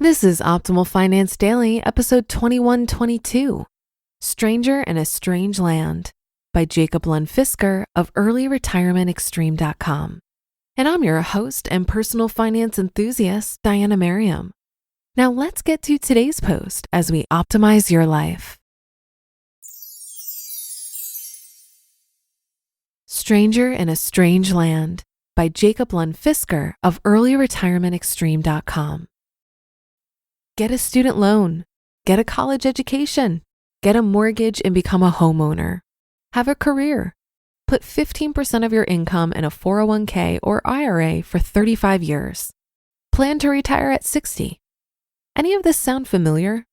This is Optimal Finance Daily, episode 2122, Stranger in a Strange Land by Lund Fisker of earlyretirementextreme.com. And I'm your host and personal finance enthusiast, Diana Merriam. Now let's get to today's post as we optimize your life. Stranger in a Strange Land by Lund Fisker of earlyretirementextreme.com. Get a student loan, get a college education, get a mortgage and become a homeowner. Have a career. Put 15% of your income in a 401k or IRA for 35 years. Plan to retire at 60. Any of this sound familiar?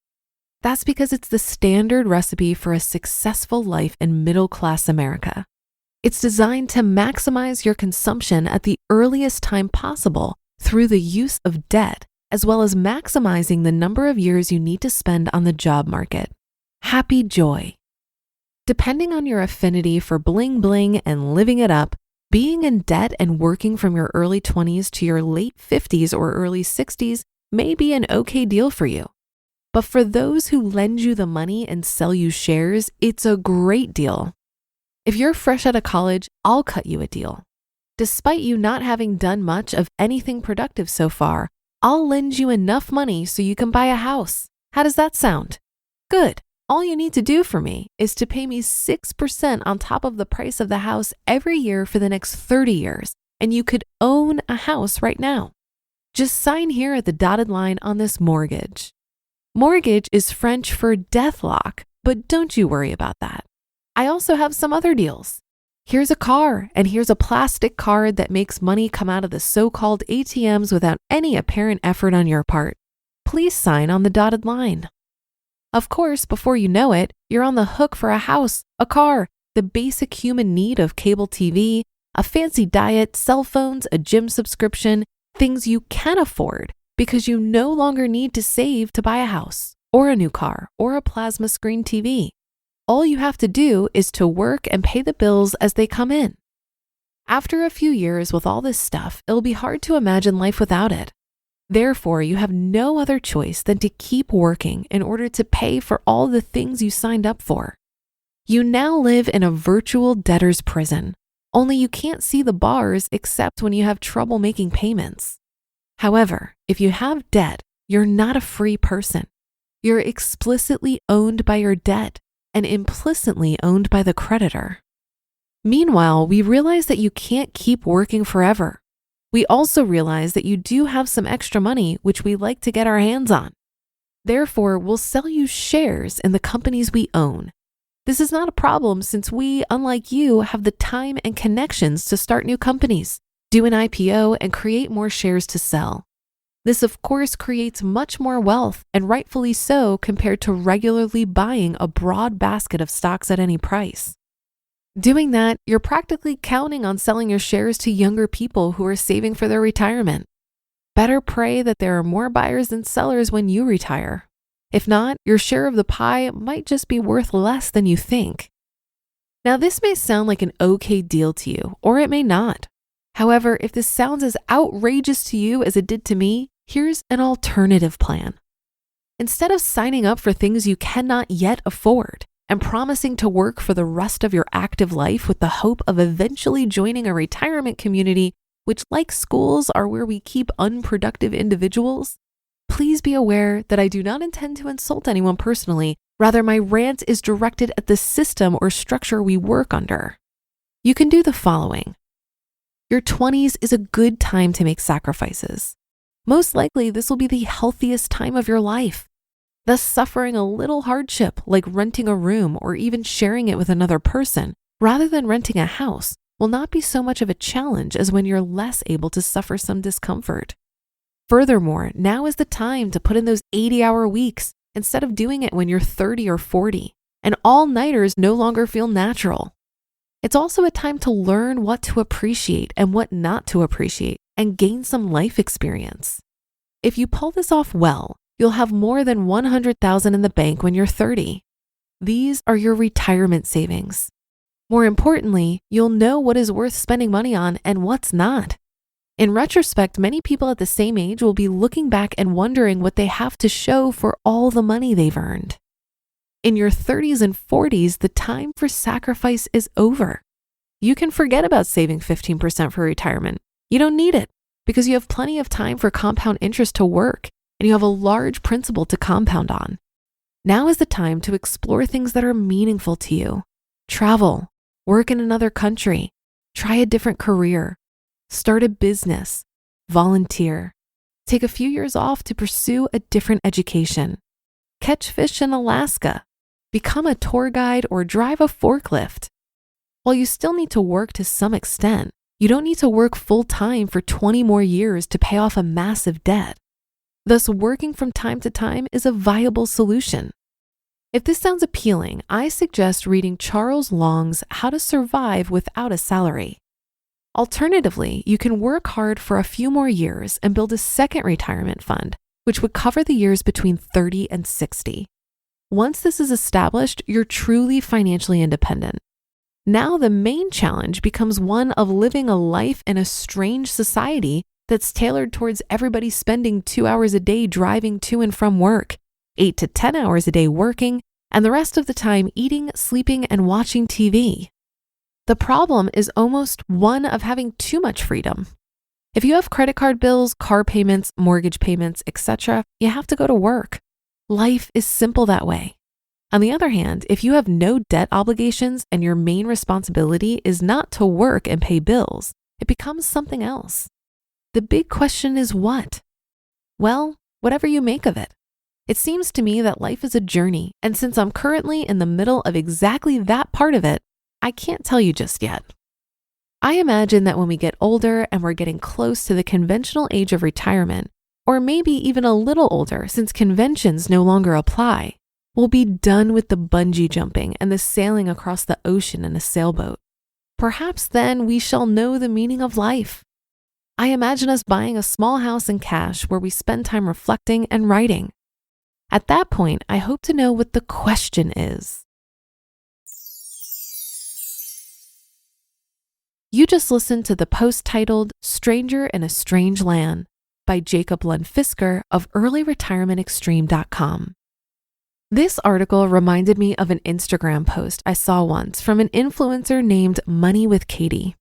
That's because it's the standard recipe for a successful life in middle-class America. It's designed to maximize your consumption at the earliest time possible through the use of debt, as well as maximizing the number of years you need to spend on the job market. Happy joy. Depending on your affinity for bling bling and living it up, being in debt and working from your early 20s to your late 50s or early 60s may be an okay deal for you. But for those who lend you the money and sell you shares, it's a great deal. If you're fresh out of college, I'll cut you a deal. Despite you not having done much of anything productive so far, I'll lend you enough money so you can buy a house. How does that sound? Good. All you need to do for me is to pay me 6% on top of the price of the house every year for the next 30 years, and you could own a house right now. Just sign here at the dotted line on this mortgage. Mortgage is French for deathlock, but don't you worry about that. I also have some other deals. Here's a car, and here's a plastic card that makes money come out of the so-called ATMs without any apparent effort on your part. Please sign on the dotted line. Of course, before you know it, you're on the hook for a house, a car, the basic human need of cable TV, a fancy diet, cell phones, a gym subscription, things you can afford because you no longer need to save to buy a house or a new car or a plasma screen TV. All you have to do is to work and pay the bills as they come in. After a few years with all this stuff, it'll be hard to imagine life without it. Therefore, you have no other choice than to keep working in order to pay for all the things you signed up for. You now live in a virtual debtor's prison, only you can't see the bars except when you have trouble making payments. However, if you have debt, you're not a free person. You're explicitly owned by your debt and implicitly owned by the creditor. Meanwhile, we realize that you can't keep working forever. We also realize that you do have some extra money which we like to get our hands on. Therefore, we'll sell you shares in the companies we own. This is not a problem since we, unlike you, have the time and connections to start new companies, do an IPO, and create more shares to sell. This, of course, creates much more wealth, and rightfully so, compared to regularly buying a broad basket of stocks at any price. Doing that, you're practically counting on selling your shares to younger people who are saving for their retirement. Better pray that there are more buyers than sellers when you retire. If not, your share of the pie might just be worth less than you think. Now, this may sound like an okay deal to you, or it may not. However, if this sounds as outrageous to you as it did to me, here's an alternative plan. Instead of signing up for things you cannot yet afford and promising to work for the rest of your active life with the hope of eventually joining a retirement community, which, like schools, are where we keep unproductive individuals, please be aware that I do not intend to insult anyone personally. Rather, my rant is directed at the system or structure we work under. You can do the following. Your 20s is a good time to make sacrifices. Most likely, this will be the healthiest time of your life. Thus, suffering a little hardship like renting a room or even sharing it with another person, rather than renting a house, will not be so much of a challenge as when you're less able to suffer some discomfort. Furthermore, now is the time to put in those 80-hour weeks instead of doing it when you're 30 or 40, and all-nighters no longer feel natural. It's also a time to learn what to appreciate and what not to appreciate and gain some life experience. If you pull this off well, you'll have more than $100,000 in the bank when you're 30. These are your retirement savings. More importantly, you'll know what is worth spending money on and what's not. In retrospect, many people at the same age will be looking back and wondering what they have to show for all the money they've earned. In your 30s and 40s, the time for sacrifice is over. You can forget about saving 15% for retirement. You don't need it because you have plenty of time for compound interest to work and you have a large principal to compound on. Now is the time to explore things that are meaningful to you. Travel, work in another country, try a different career, start a business, volunteer, take a few years off to pursue a different education, catch fish in Alaska, become a tour guide, or drive a forklift. While you still need to work to some extent, you don't need to work full time for 20 more years to pay off a massive debt. Thus, working from time to time is a viable solution. If this sounds appealing, I suggest reading Charles Long's How to Survive Without a Salary. Alternatively, you can work hard for a few more years and build a second retirement fund, which would cover the years between 30 and 60. Once this is established, you're truly financially independent. Now the main challenge becomes one of living a life in a strange society that's tailored towards everybody spending 2 hours a day driving to and from work, 8 to 10 hours a day working, and the rest of the time eating, sleeping, and watching TV. The problem is almost one of having too much freedom. If you have credit card bills, car payments, mortgage payments, etc., you have to go to work. Life is simple that way. On the other hand, if you have no debt obligations and your main responsibility is not to work and pay bills, it becomes something else. The big question is what? Well, whatever you make of it. It seems to me that life is a journey, and since I'm currently in the middle of exactly that part of it, I can't tell you just yet. I imagine that when we get older and we're getting close to the conventional age of retirement, or maybe even a little older since conventions no longer apply, we'll be done with the bungee jumping and the sailing across the ocean in a sailboat. Perhaps then we shall know the meaning of life. I imagine us buying a small house in cash where we spend time reflecting and writing. At that point, I hope to know what the question is. You just listened to the post titled Stranger in a Strange Land by Jacob Lund Fisker of earlyretirementextreme.com. This article reminded me of an Instagram post I saw once from an influencer named Money with Katie.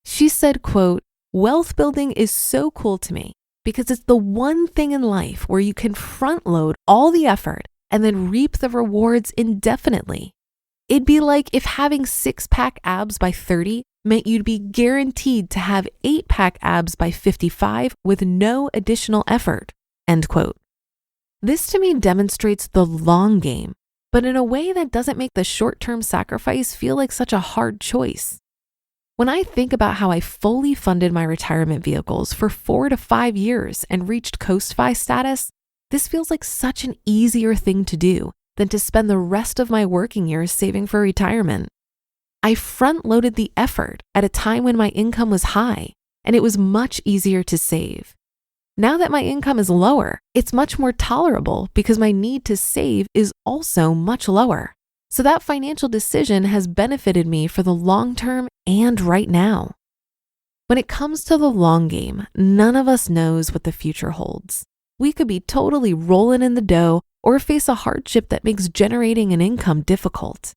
She said, quote, "Wealth building is so cool to me because it's the one thing in life where you can front load all the effort and then reap the rewards indefinitely. It'd be like if having 6-pack abs by 30 meant you'd be guaranteed to have 8-pack abs by 55 with no additional effort." End quote. This to me demonstrates the long game, but in a way that doesn't make the short-term sacrifice feel like such a hard choice. When I think about how I fully funded my retirement vehicles for 4 to 5 years and reached Coast-Fi status, this feels like such an easier thing to do than to spend the rest of my working years saving for retirement. I front-loaded the effort at a time when my income was high, and it was much easier to save. Now that my income is lower, it's much more tolerable because my need to save is also much lower. So that financial decision has benefited me for the long term and right now. When it comes to the long game, none of us knows what the future holds. We could be totally rolling in the dough or face a hardship that makes generating an income difficult.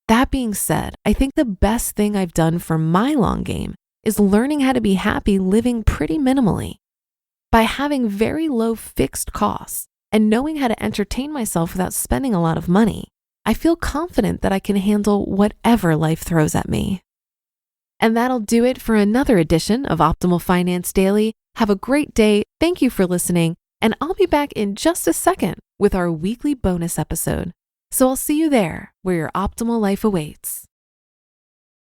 That being said, I think the best thing I've done for my long game is learning how to be happy living pretty minimally. By having very low fixed costs and knowing how to entertain myself without spending a lot of money, I feel confident that I can handle whatever life throws at me. And that'll do it for another edition of Optimal Finance Daily. Have a great day. Thank you for listening. And I'll be back in just a second with our weekly bonus episode. So I'll see you there where your optimal life awaits.